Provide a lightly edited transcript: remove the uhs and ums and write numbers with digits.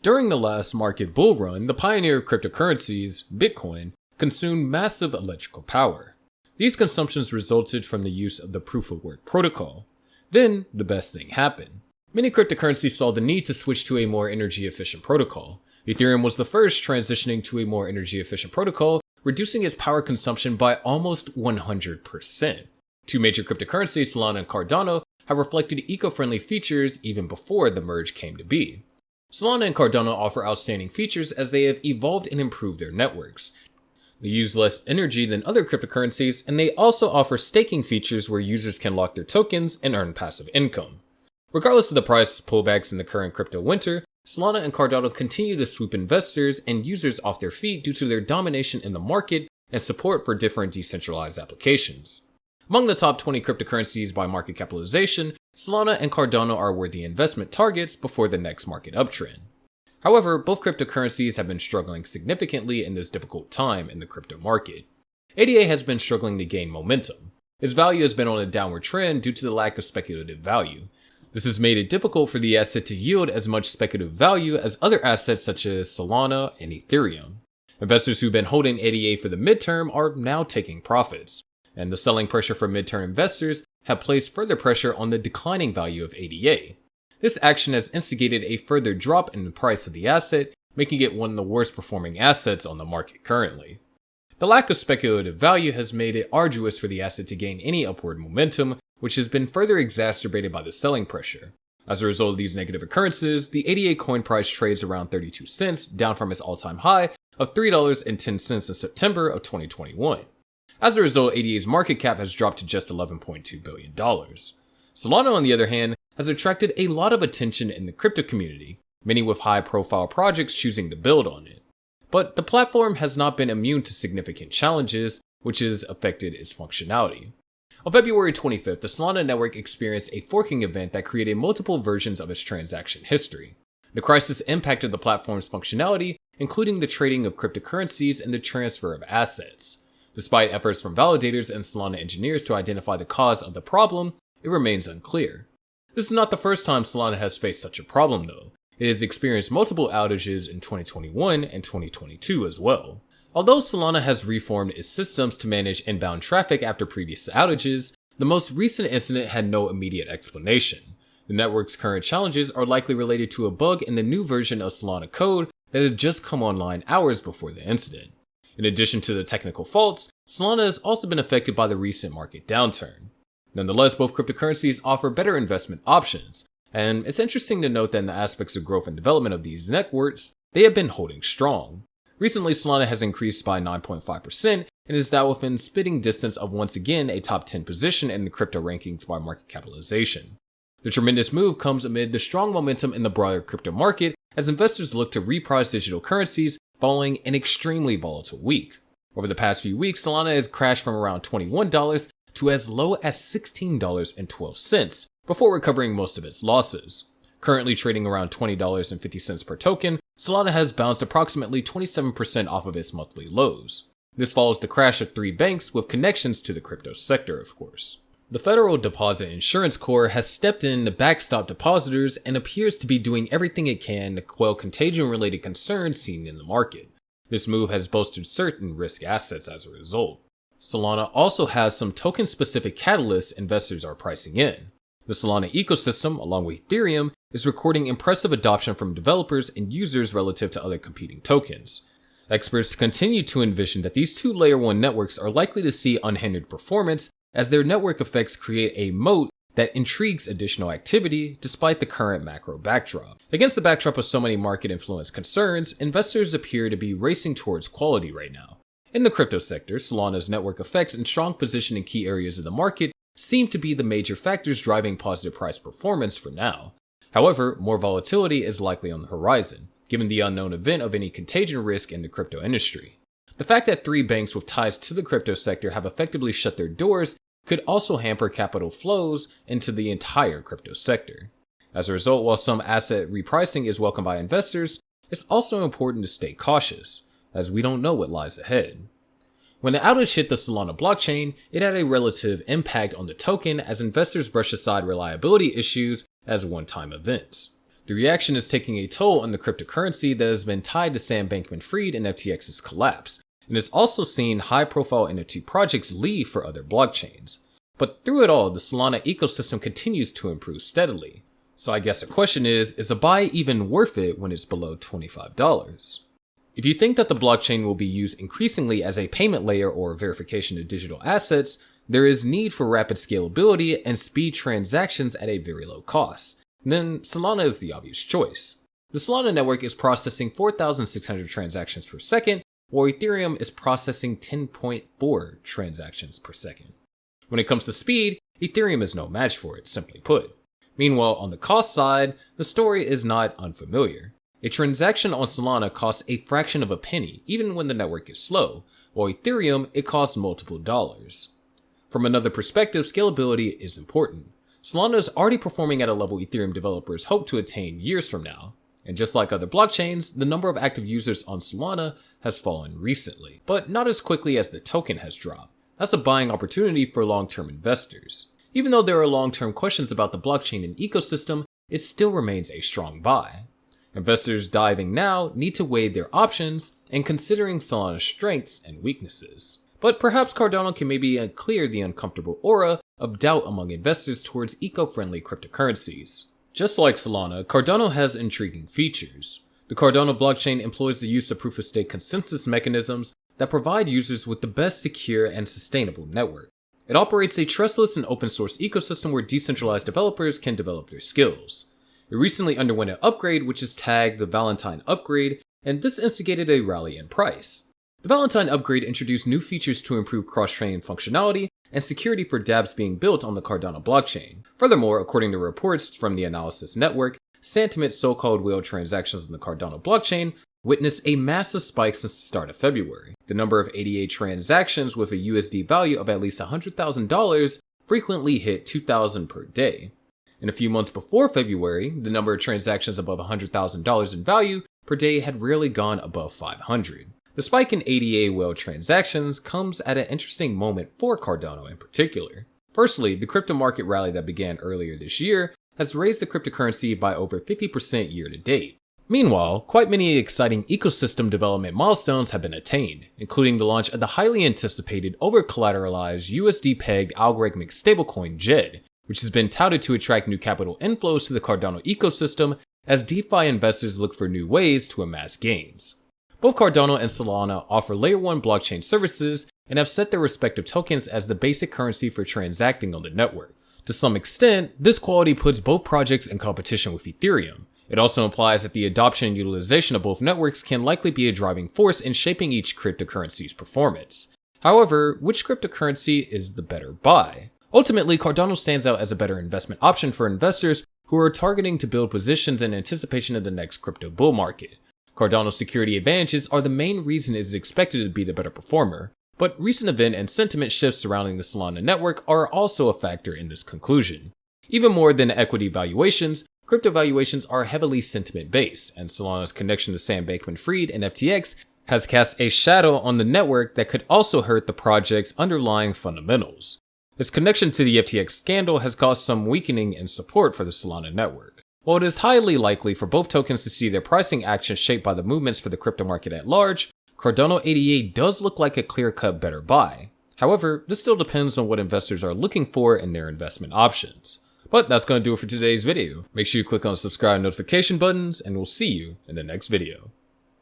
During the last market bull run, the pioneer of cryptocurrencies, Bitcoin, consumed massive electrical power. These consumptions resulted from the use of the proof-of-work protocol. Then, the best thing happened. Many cryptocurrencies saw the need to switch to a more energy-efficient protocol. Ethereum was the first, transitioning to a more energy-efficient protocol, reducing its power consumption by almost 100%. Two major cryptocurrencies, Solana and Cardano, have reflected eco-friendly features even before the merge came to be. Solana and Cardano offer outstanding features as they have evolved and improved their networks. They use less energy than other cryptocurrencies, and they also offer staking features where users can lock their tokens and earn passive income. Regardless of the price pullbacks in the current crypto winter, Solana and Cardano continue to sweep investors and users off their feet due to their domination in the market and support for different decentralized applications. Among the top 20 cryptocurrencies by market capitalization, Solana and Cardano are worthy investment targets before the next market uptrend. However, both cryptocurrencies have been struggling significantly in this difficult time in the crypto market. ADA has been struggling to gain momentum. Its value has been on a downward trend due to the lack of speculative value. This has made it difficult for the asset to yield as much speculative value as other assets such as Solana and Ethereum. Investors who've been holding ADA for the midterm are now taking profits, and the selling pressure for midterm investors have placed further pressure on the declining value of ADA. This action has instigated a further drop in the price of the asset, making it one of the worst performing assets on the market currently. The lack of speculative value has made it arduous for the asset to gain any upward momentum, which has been further exacerbated by the selling pressure. As a result of these negative occurrences, the ADA coin price trades around 32 cents, down from its all-time high of $3.10 in September of 2021. As a result, ADA's market cap has dropped to just $11.2 billion. Solana, on the other hand, has attracted a lot of attention in the crypto community, many with high-profile projects choosing to build on it. But the platform has not been immune to significant challenges, which has affected its functionality. On February 25th, the Solana network experienced a forking event that created multiple versions of its transaction history. The crisis impacted the platform's functionality, including the trading of cryptocurrencies and the transfer of assets. Despite efforts from validators and Solana engineers to identify the cause of the problem, it remains unclear. This is not the first time Solana has faced such a problem, though. It has experienced multiple outages in 2021 and 2022 as well. Although Solana has reformed its systems to manage inbound traffic after previous outages, the most recent incident had no immediate explanation. The network's current challenges are likely related to a bug in the new version of Solana code that had just come online hours before the incident. In addition to the technical faults, Solana has also been affected by the recent market downturn. Nonetheless, both cryptocurrencies offer better investment options, and it's interesting to note that in the aspects of growth and development of these networks, they have been holding strong. Recently, Solana has increased by 9.5% and is now within spitting distance of once again a top 10 position in the crypto rankings by market capitalization. The tremendous move comes amid the strong momentum in the broader crypto market as investors look to reprice digital currencies following an extremely volatile week. Over the past few weeks, Solana has crashed from around $21 to as low as $16.12 before recovering most of its losses. Currently trading around $20.50 per token, Solana has bounced approximately 27% off of its monthly lows. This follows the crash of 3 banks with connections to the crypto sector, of course. The Federal Deposit Insurance Corps has stepped in to backstop depositors and appears to be doing everything it can to quell contagion-related concerns seen in the market. This move has bolstered certain risk assets as a result. Solana also has some token-specific catalysts investors are pricing in. The Solana ecosystem, along with Ethereum, is recording impressive adoption from developers and users relative to other competing tokens. Experts continue to envision that these two Layer 1 networks are likely to see unhindered performance as their network effects create a moat that intrigues additional activity despite the current macro backdrop. Against the backdrop of so many market influence concerns, investors appear to be racing towards quality right now. In the crypto sector, Solana's network effects and strong position in key areas of the market seem to be the major factors driving positive price performance for now. However, more volatility is likely on the horizon, given the unknown event of any contagion risk in the crypto industry. The fact that 3 banks with ties to the crypto sector have effectively shut their doors could also hamper capital flows into the entire crypto sector. As a result, while some asset repricing is welcome by investors, it's also important to stay cautious, as we don't know what lies ahead. When the outage hit the Solana blockchain, it had a relative impact on the token as investors brushed aside reliability issues as one-time events. The reaction is taking a toll on the cryptocurrency that has been tied to Sam Bankman-Fried and FTX's collapse, and it's also seen high-profile NFT projects leave for other blockchains. But through it all, the Solana ecosystem continues to improve steadily. So I guess the question is a buy even worth it when it's below $25? If you think that the blockchain will be used increasingly as a payment layer or verification of digital assets, there is need for rapid scalability and speed transactions at a very low cost, then Solana is the obvious choice. The Solana network is processing 4,600 transactions per second, while Ethereum is processing 10.4 transactions per second. When it comes to speed, Ethereum is no match for it, simply put. Meanwhile, on the cost side, the story is not unfamiliar. A transaction on Solana costs a fraction of a penny, even when the network is slow, while Ethereum, it costs multiple dollars. From another perspective, scalability is important. Solana is already performing at a level Ethereum developers hope to attain years from now. And just like other blockchains, the number of active users on Solana has fallen recently, but not as quickly as the token has dropped. That's a buying opportunity for long-term investors. Even though there are long-term questions about the blockchain and ecosystem, it still remains a strong buy. Investors diving now need to weigh their options and considering Solana's strengths and weaknesses. But perhaps Cardano can maybe clear the uncomfortable aura of doubt among investors towards eco-friendly cryptocurrencies. Just like Solana, Cardano has intriguing features. The Cardano blockchain employs the use of proof-of-stake consensus mechanisms that provide users with the best secure and sustainable network. It operates a trustless and open-source ecosystem where decentralized developers can develop their skills. It recently underwent an upgrade which is tagged the Valentine upgrade, and this instigated a rally in price. The Valentine upgrade introduced new features to improve cross-chain functionality and security for dApps being built on the Cardano blockchain. Furthermore, according to reports from the Analysis Network, sentiment so-called whale transactions on the Cardano blockchain witnessed a massive spike since the start of February. The number of ADA transactions with a USD value of at least $100,000 frequently hit 2,000 per day. In a few months before February, the number of transactions above $100,000 in value per day had rarely gone above 500. The spike in ADA whale transactions comes at an interesting moment for Cardano in particular. Firstly, the crypto market rally that began earlier this year has raised the cryptocurrency by over 50% year to date. Meanwhile, quite many exciting ecosystem development milestones have been attained, including the launch of the highly anticipated over-collateralized USD-pegged algorithmic stablecoin JED, which has been touted to attract new capital inflows to the Cardano ecosystem as DeFi investors look for new ways to amass gains. Both Cardano and Solana offer Layer 1 blockchain services and have set their respective tokens as the basic currency for transacting on the network. To some extent, this quality puts both projects in competition with Ethereum. It also implies that the adoption and utilization of both networks can likely be a driving force in shaping each cryptocurrency's performance. However, which cryptocurrency is the better buy? Ultimately, Cardano stands out as a better investment option for investors who are targeting to build positions in anticipation of the next crypto bull market. Cardano's security advantages are the main reason it is expected to be the better performer, but recent event and sentiment shifts surrounding the Solana network are also a factor in this conclusion. Even more than equity valuations, crypto valuations are heavily sentiment-based, and Solana's connection to Sam Bankman-Fried and FTX has cast a shadow on the network that could also hurt the project's underlying fundamentals. Its connection to the FTX scandal has caused some weakening in support for the Solana network. While it is highly likely for both tokens to see their pricing actions shaped by the movements for the crypto market at large, Cardano ADA does look like a clear-cut better buy. However, this still depends on what investors are looking for in their investment options. But that's going to do it for today's video. Make sure you click on the subscribe and notification buttons, and we'll see you in the next video.